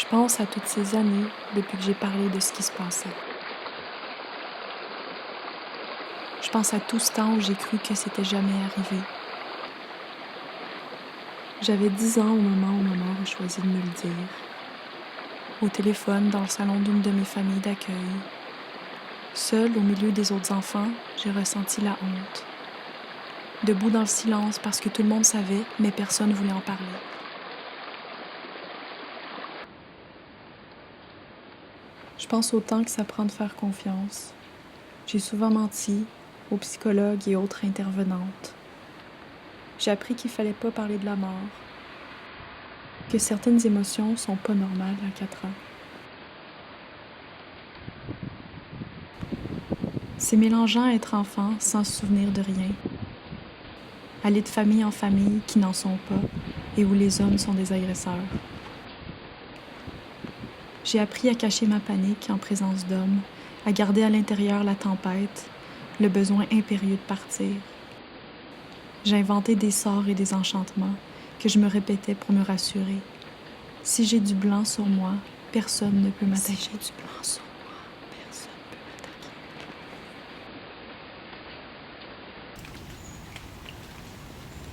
Je pense à toutes ces années depuis que j'ai parlé de ce qui se passait. Je pense à tout ce temps où j'ai cru que c'était jamais arrivé. J'avais 10 ans au moment où ma mère a choisi de me le dire. Au téléphone, dans le salon d'une de mes familles d'accueil. Seule, au milieu des autres enfants, j'ai ressenti la honte. Debout dans le silence parce que tout le monde savait, mais personne ne voulait en parler. Je pense au temps que ça prend de faire confiance. J'ai souvent menti aux psychologues et autres intervenantes. J'ai appris qu'il fallait pas parler de la mort, que certaines émotions sont pas normales à 4 ans. C'est mélangeant être enfant sans se souvenir de rien. Aller de famille en famille qui n'en sont pas et où les hommes sont des agresseurs. J'ai appris à cacher ma panique en présence d'hommes, à garder à l'intérieur la tempête, le besoin impérieux de partir. J'ai inventé des sorts et des enchantements que je me répétais pour me rassurer. Si j'ai du blanc sur moi, personne ne peut m'attaquer. Si j'ai du blanc sur moi, personne ne peut m'attaquer.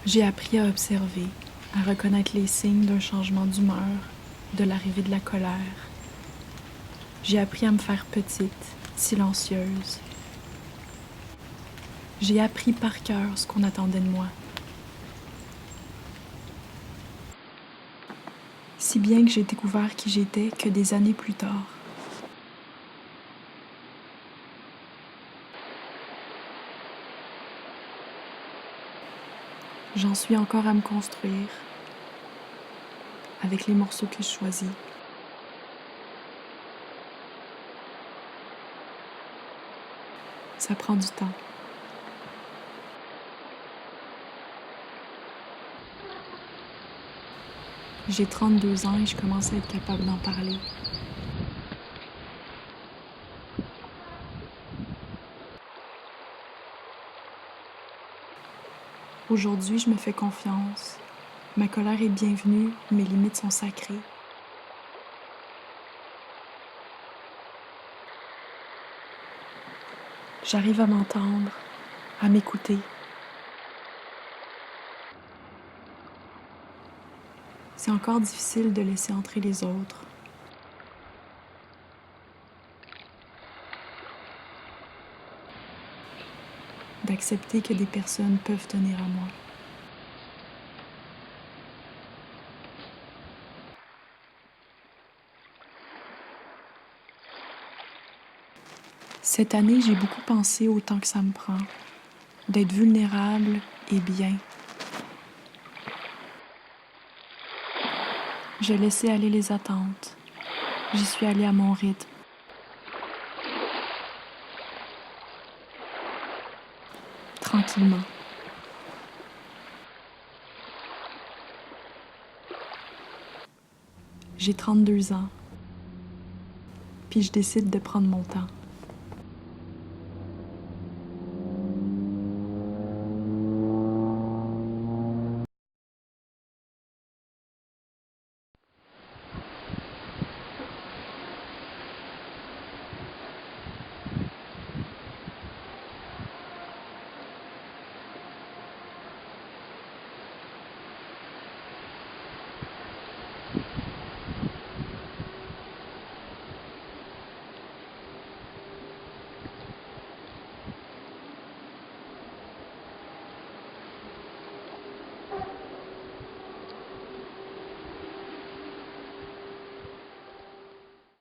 J'ai appris à observer, à reconnaître les signes d'un changement d'humeur, de l'arrivée de la colère. J'ai appris à me faire petite, silencieuse. J'ai appris par cœur ce qu'on attendait de moi. Si bien que j'ai découvert qui j'étais que des années plus tard. J'en suis encore à me construire avec les morceaux que je choisis. Ça prend du temps. J'ai 32 ans et je commence à être capable d'en parler. Aujourd'hui, je me fais confiance. Ma colère est bienvenue, mes limites sont sacrées. J'arrive à m'entendre, à m'écouter. C'est encore difficile de laisser entrer les autres. D'accepter que des personnes peuvent tenir à moi. Cette année, j'ai beaucoup pensé au temps que ça me prend, d'être vulnérable et bien. Je laissais aller les attentes. J'y suis allée à mon rythme. Tranquillement. J'ai 32 ans. Puis je décide de prendre mon temps.